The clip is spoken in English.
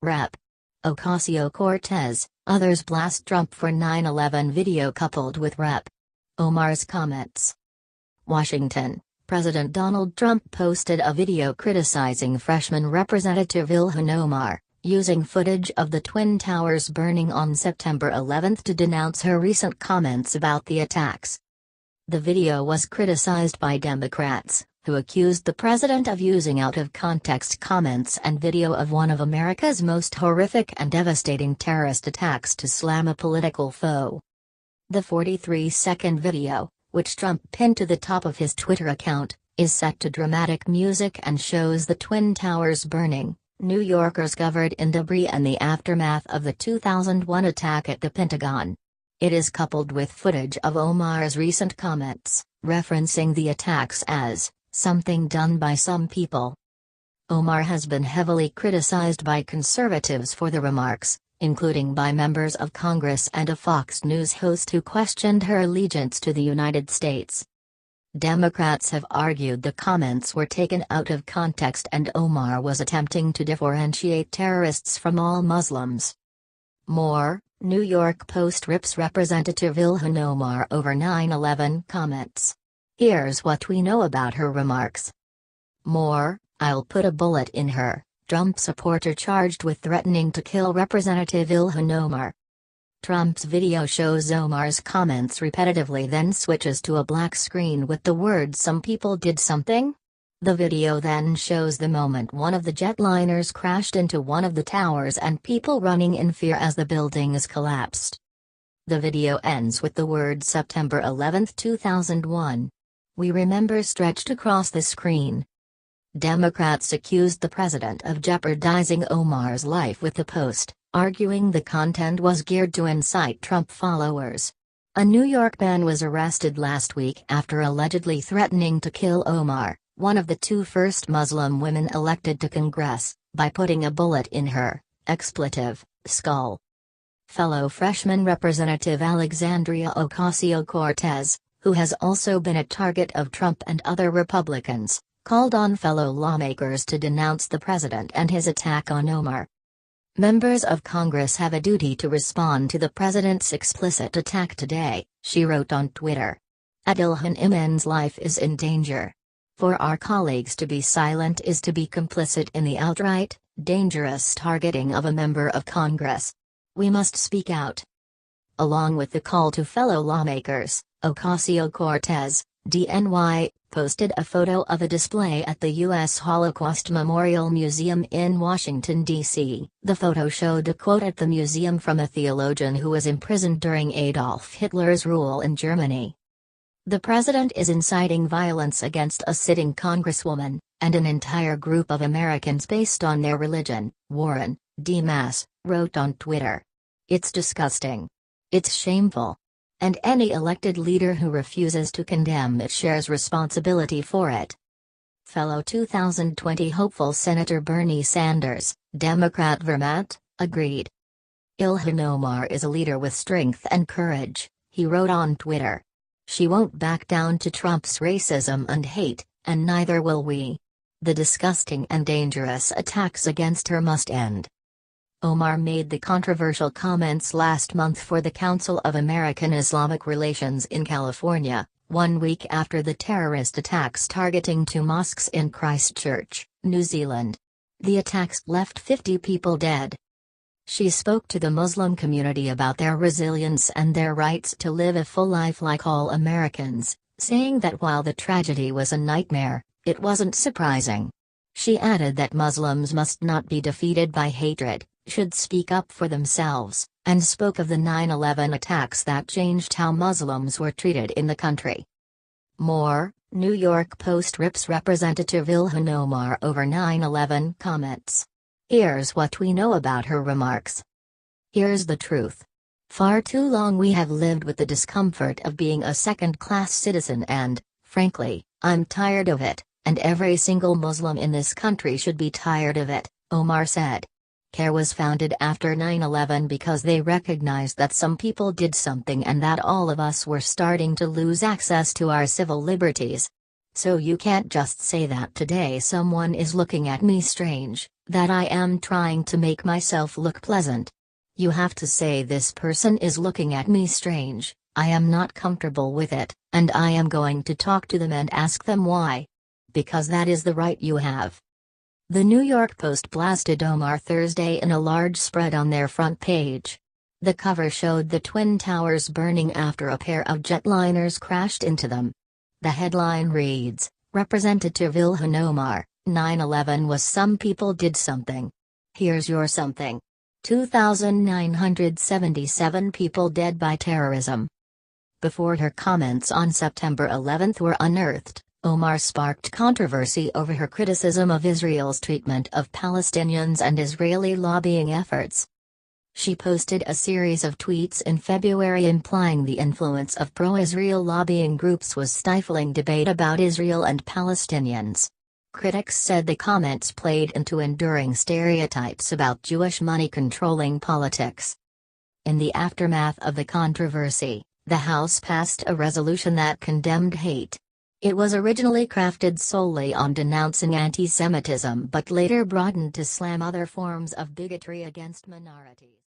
Rep. Ocasio-Cortez, others blast Trump for 9/11 video coupled with Rep. Omar's comments. Washington. President Donald Trump posted a video criticizing freshman Representative Ilhan Omar, using footage of the Twin Towers burning on September 11 to denounce her recent comments about the attacks. The video was criticized by Democrats, who accused the president of using out-of-context comments and video of one of America's most horrific and devastating terrorist attacks to slam a political foe. The 43-second video, which Trump pinned to the top of his Twitter account, is set to dramatic music and shows the Twin Towers burning, New Yorkers covered in debris and the aftermath of the 2001 attack at the Pentagon. It is coupled with footage of Omar's recent comments, referencing the attacks as something done by some people. Omar has been heavily criticized by conservatives for the remarks, including by members of Congress and a Fox News host who questioned her allegiance to the United States. Democrats have argued the comments were taken out of context and Omar was attempting to differentiate terrorists from all Muslims. More, New York Post rips Representative Ilhan Omar over 9/11 comments. Here's what we know about her remarks. More, I'll put a bullet in her, Trump supporter charged with threatening to kill Representative Ilhan Omar. Trump's video shows Omar's comments repetitively, then switches to a black screen with the words "some people did something." The video then shows the moment one of the jetliners crashed into one of the towers and people running in fear as the buildings collapsed. The video ends with the words September 11, 2001. We remember stretched across the screen. Democrats accused the president of jeopardizing Omar's life with the post, arguing the content was geared to incite Trump followers. A New York man was arrested last week after allegedly threatening to kill Omar, one of the two first Muslim women elected to Congress, by putting a bullet in her skull. Fellow freshman Representative Alexandria Ocasio-Cortez, who has also been a target of Trump and other Republicans, called on fellow lawmakers to denounce the president and his attack on Omar. Members of Congress have a duty to respond to the president's explicit attack today, she wrote on Twitter. Ilhan Omar's life is in danger. For our colleagues to be silent is to be complicit in the outright, dangerous targeting of a member of Congress. We must speak out. Along with the call to fellow lawmakers, Ocasio-Cortez, DNY, posted a photo of a display at the U.S. Holocaust Memorial Museum in Washington, D.C. The photo showed a quote at the museum from a theologian who was imprisoned during Adolf Hitler's rule in Germany. The president is inciting violence against a sitting congresswoman, and an entire group of Americans based on their religion, Warren D. Mass, wrote on Twitter. It's disgusting. It's shameful. And any elected leader who refuses to condemn it shares responsibility for it. Fellow 2020 hopeful Senator Bernie Sanders, Democrat Vermont, agreed. Ilhan Omar is a leader with strength and courage, he wrote on Twitter. She won't back down to Trump's racism and hate, and neither will we. The disgusting and dangerous attacks against her must end. Omar made the controversial comments last month for the Council of American-Islamic Relations in California, 1 week after the terrorist attacks targeting two mosques in Christchurch, New Zealand. The attacks left 50 people dead. She spoke to the Muslim community about their resilience and their rights to live a full life like all Americans, saying that while the tragedy was a nightmare, it wasn't surprising. She added that Muslims must not be defeated by hatred, should speak up for themselves, and spoke of the 9/11 attacks that changed how Muslims were treated in the country. More, New York Post rips Representative Ilhan Omar over 9/11 comments. Here's what we know about her remarks. Here's the truth. Far too long we have lived with the discomfort of being a second-class citizen and, frankly, I'm tired of it, and every single Muslim in this country should be tired of it, Omar said. CARE was founded after 9/11 because they recognized that some people did something and that all of us were starting to lose access to our civil liberties. So you can't just say that today someone is looking at me strange, That I am trying to make myself look pleasant. You have to say this person is looking at me strange, I am not comfortable with it, and I am going to talk to them and ask them why. Because that is the right you have. The New York Post blasted Omar Thursday in a large spread on their front page. The cover showed the Twin Towers burning after a pair of jetliners crashed into them. The headline reads, Representative Ilhan Omar, 9/11 was some people did something. Here's your something. 2,977 people dead by terrorism. Before her comments on September 11 were unearthed, Omar sparked controversy over her criticism of Israel's treatment of Palestinians and Israeli lobbying efforts. She posted a series of tweets in February implying the influence of pro-Israel lobbying groups was stifling debate about Israel and Palestinians. Critics said the comments played into enduring stereotypes about Jewish money controlling politics. In the aftermath of the controversy, the House passed a resolution that condemned hate. It was originally crafted solely on denouncing anti-Semitism but later broadened to slam other forms of bigotry against minorities.